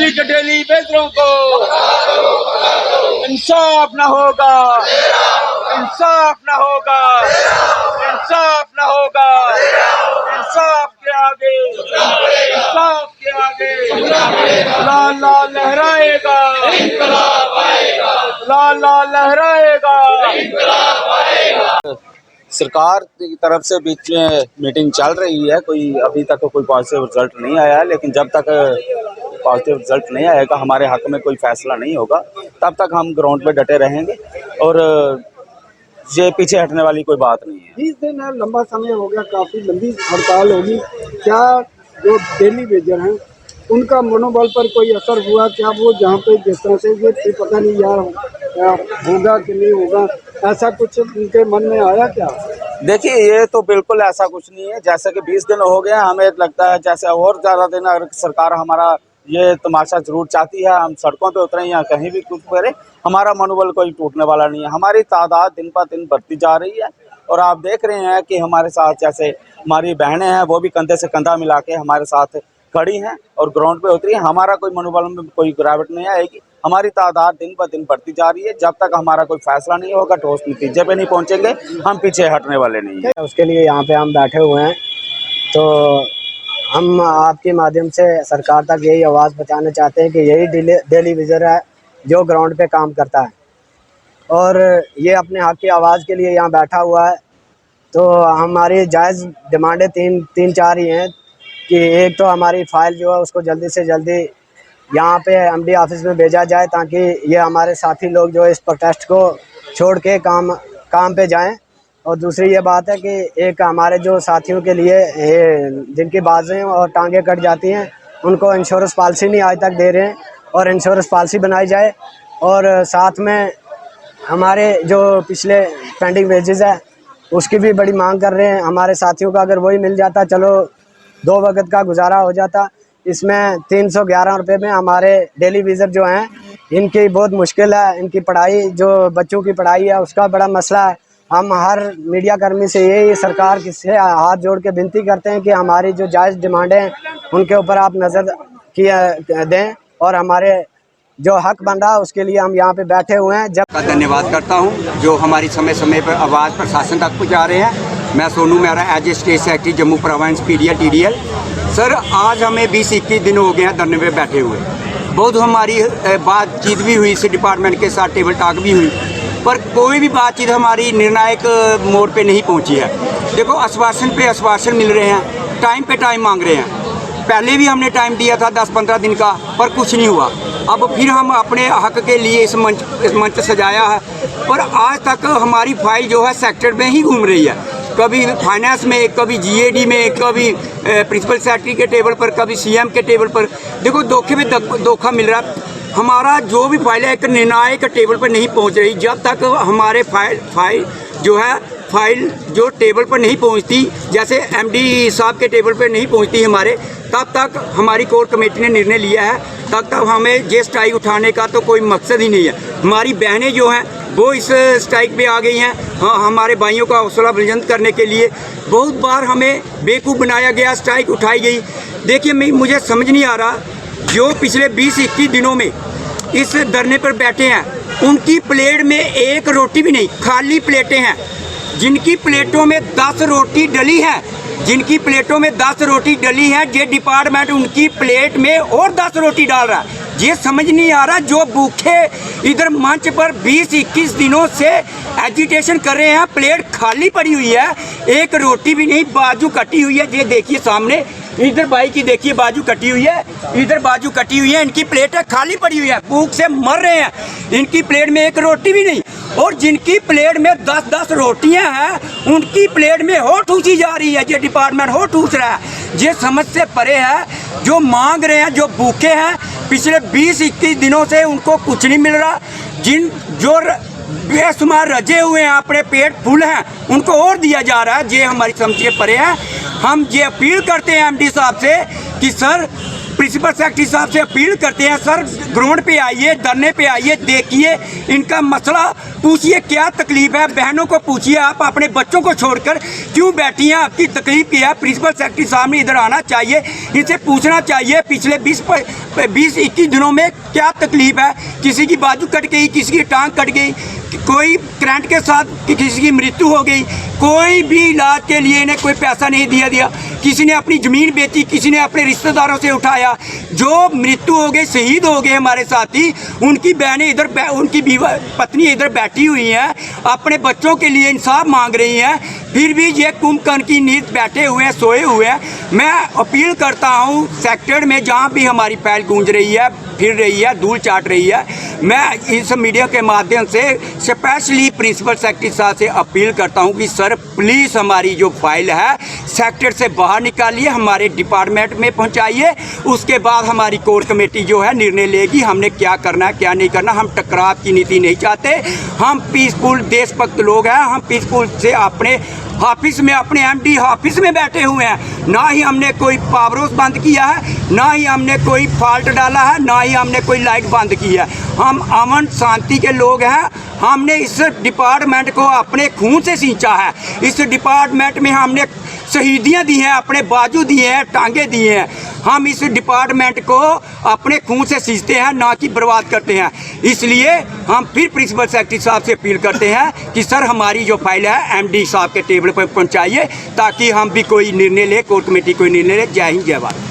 बिजली के डेली वेजरों को इंसाफ न होगा, इंसाफ न होगा, इंसाफ न होगा। इंसाफ के आगे, इंसाफ के आगे लाल लाल लहराएगा, लाल लाल लहराएगा। सरकार की तरफ से बीच में मीटिंग चल रही है, कोई अभी तक कोई पॉजिटिव रिजल्ट नहीं आया है, लेकिन जब तक पॉजिटिव रिजल्ट नहीं आएगा, हमारे हक में कोई फैसला नहीं होगा, तब तक हम ग्राउंड पे डटे रहेंगे और ये पीछे हटने वाली कोई बात नहीं है। 20 दिन है, लंबा समय हो गया, काफ़ी लंबी हड़ताल होगी। क्या जो डेली वेजर हैं उनका मनोबल पर कोई असर हुआ? क्या वो जहाँ पे जिस तरह से ये पता नहीं यार होगा कि नहीं होगा, ऐसा कुछ उनके मन में आया क्या? देखिए, ये तो बिल्कुल ऐसा कुछ नहीं है। जैसे कि 20 दिन हो गए, हमें लगता है जैसे और ज़्यादा दिन अगर सरकार हमारा ये तमाशा जरूर चाहती है, हम सड़कों पे उतरें या कहीं भी कुछ करें, हमारा मनोबल कोई टूटने वाला नहीं है। हमारी तादाद दिन पर दिन बढ़ती जा रही है और आप देख रहे हैं कि हमारे साथ जैसे हमारी बहनें हैं, वो भी कंधे से कंधा मिला के हमारे साथ खड़ी हैं और ग्राउंड पे उतरी हैं। हमारा कोई मनोबल में कोई गिरावट नहीं आएगी। हमारी तादाद दिन पर दिन बढ़ती जा रही है। जब तक हमारा कोई फैसला नहीं होगा, ठोस नतीजे पे नहीं पहुंचेंगे, हम पीछे हटने वाले नहीं हैं। उसके लिए यहाँ पे हम बैठे हुए हैं, तो हम आपके माध्यम से सरकार तक यही आवाज़ पहुँचाना चाहते हैं कि यही डेली वेजर है जो ग्राउंड पे काम करता है और ये अपने हक की आवाज़ के लिए यहाँ बैठा हुआ है। तो हमारी जायज़ डिमांडें तीन चार ही हैं कि एक तो हमारी फ़ाइल जो है उसको जल्दी से जल्दी यहाँ पे एमडी ऑफिस में भेजा जाए, ताकि ये हमारे साथी लोग जो इस प्रोटेस्ट को छोड़ के काम पे जाएं। और दूसरी ये बात है कि एक हमारे जो साथियों के लिए जिनकी बाजें और टांगें कट जाती हैं, उनको इंश्योरेंस पॉलिसी नहीं आज तक दे रहे हैं और इंश्योरेंस पॉलिसी बनाई जाए। और साथ में हमारे जो पिछले पेंडिंग वेजेस है उसकी भी बड़ी मांग कर रहे हैं हमारे साथियों का। अगर वही मिल जाता, चलो 2 वक्त का गुजारा हो जाता। इसमें 311 रुपये में हमारे डेली वेजर जो हैं इनकी बहुत मुश्किल है। इनकी पढ़ाई, जो बच्चों की पढ़ाई है, उसका बड़ा मसला है। हम हर मीडिया कर्मी से यही सरकार से हाथ जोड़ के विनती करते हैं कि हमारी जो जायज़ डिमांडें हैं उनके ऊपर आप नज़र दें और हमारे जो हक बन रहा है उसके लिए हम यहाँ पे बैठे हुए हैं। जब का धन्यवाद करता हूँ जो हमारी समय समय पर आवाज़ प्रशासन तक पहुँचा रहे हैं। मैं Sonu Mehra, as a state secretary Jammu province PDL TDL। Sir, आज हमें 20-21 दिन हो गए हैं धरने पे बैठे हुए। बहुत हमारी बातचीत भी हुई, इस डिपार्टमेंट के साथ टेबल टॉक भी हुई, पर कोई भी बातचीत हमारी निर्णायक मोड़ पे नहीं पहुंची है। देखो, आश्वासन पे आश्वासन मिल रहे हैं, टाइम पे टाइम मांग रहे हैं। पहले भी हमने टाइम दिया था 10-15 दिन का, पर कुछ नहीं हुआ। अब फिर हम अपने हक के लिए इस मंच सजाया है, पर आज तक हमारी फाइल जो है सेक्टर में ही घूम रही है। कभी फाइनेंस में, कभी GAD में, कभी प्रिंसिपल सेक्रेटरी के टेबल पर, कभी CM के टेबल पर। देखो, धोखे में धोखा मिल रहा है। हमारा जो भी फाइल है एक निर्णायक टेबल पर नहीं पहुंच रही। जब तक हमारे फाइल जो टेबल पर नहीं पहुंचती, जैसे MD साहब के टेबल पर नहीं पहुंचती हमारे, तब तक हमारी कोर कमेटी ने निर्णय लिया है, तब तक हमें ये स्ट्राइक उठाने का तो कोई मकसद ही नहीं है। हमारी बहनें जो हैं वो इस स्ट्राइक पे आ गई हैं। हाँ, हमारे भाइयों का हौसला बुलंद करने के लिए बहुत बार हमें बेवकूफ़ बनाया गया, स्ट्राइक उठाई गई। देखिए, मुझे समझ नहीं आ रहा, जो पिछले 20-21 दिनों में इस धरने पर बैठे हैं उनकी प्लेट में एक रोटी भी नहीं, खाली प्लेटें हैं। जिनकी प्लेटों में 10 रोटी डली है, जिनकी प्लेटों में 10 रोटी डली है, ये डिपार्टमेंट उनकी प्लेट में और 10 रोटी डाल रहा है। ये समझ नहीं आ रहा, जो भूखे इधर मंच पर 20-21 दिनों से एजिटेशन कर रहे हैं, प्लेट खाली पड़ी हुई है, एक रोटी भी नहीं, बाजू कटी हुई है। ये देखिए सामने, इधर भाई की देखिए बाजू कटी हुई है, इधर बाजू कटी हुई है, इनकी प्लेटें खाली पड़ी हुई है, भूख से मर रहे हैं। इनकी प्लेट में एक रोटी भी नहीं, और जिनकी प्लेट में 10-10 रोटियां हैं उनकी प्लेट में हो ठूसी जा रही है। ये डिपार्टमेंट हो ठूस रहा है। ये समझ से परे है। जो मांग रहे हैं, जो भूखे हैं, पिछले 20-21 दिनों से उनको कुछ नहीं मिल रहा। जो बेशुमार रजे हुए हैं, अपने पेट फुल हैं, उनको और दिया जा रहा है। ये हमारी समझ के परे है। हम ये अपील करते हैं MD साहब से कि सर, प्रिंसिपल सेक्रेटरी साहब से अपील करते हैं सर ग्राउंड पे आइए, धरने पे आइए, देखिए इनका मसला पूछिए क्या तकलीफ है, बहनों को पूछिए, आप अपने बच्चों को छोड़कर क्यों बैठी हैं, आपकी तकलीफ क्या है। प्रिंसिपल सेक्रेटरी साहब ने इधर आना चाहिए, इनसे पूछना चाहिए पिछले 20-21 दिनों में क्या तकलीफ है। किसी की बाजू कट गई, किसी की टांग कट गई, कोई करंट के साथ किसी की मृत्यु हो गई, कोई भी इलाज के लिए इन्हें कोई पैसा नहीं दिया। किसी ने अपनी ज़मीन बेची, किसी ने अपने रिश्तेदारों से उठाया। जो मृत्यु हो गई, शहीद हो गए हमारे साथी, उनकी बहनें इधर, उनकी पत्नी इधर बैठी हुई हैं, अपने बच्चों के लिए इंसाफ मांग रही हैं, फिर भी ये कुंभकर्ण की नींद बैठे हुए हैं, सोए हुए हैं। मैं अपील करता हूँ सेक्टर में जहाँ भी हमारी फैल गूंज रही है, फिर रही है, धूल चाट रही है, मैं इस मीडिया के माध्यम से स्पेशली प्रिंसिपल सेक्रेटरी साहब से अपील करता हूं कि सर प्लीज़ हमारी जो फाइल है सेक्टर से बाहर निकालिए, हमारे डिपार्टमेंट में पहुंचाइए। उसके बाद हमारी कोर कमेटी जो है निर्णय लेगी हमने क्या करना है क्या नहीं करना। हम टकराव की नीति नहीं चाहते, हम पीसफुल देशभक्त लोग हैं, हम पीसफुल से अपने ऑफिस में, अपने एमडी ऑफिस में बैठे हुए हैं। ना ही हमने कोई पावर हाउस बंद किया है, ना ही हमने कोई फॉल्ट डाला है, ना ही हमने कोई लाइट बंद की है। हम अमन शांति के लोग हैं। हमने इस डिपार्टमेंट को अपने खून से सींचा है। इस डिपार्टमेंट में हमने शहीदियाँ दी हैं, अपने बाजू दिए हैं, टांगे दिए हैं। हम इस डिपार्टमेंट को अपने खून से सींचते हैं, ना कि बर्बाद करते हैं। इसलिए हम फिर प्रिंसिपल सेक्रेटरी साहब से अपील करते हैं कि सर हमारी जो फाइल है एमडी साहब के टेबल पर पहुंचाइए ताकि हम भी कोई निर्णय ले, कोर कमेटी कोई निर्णय ले। जय हिंद, जय भारत।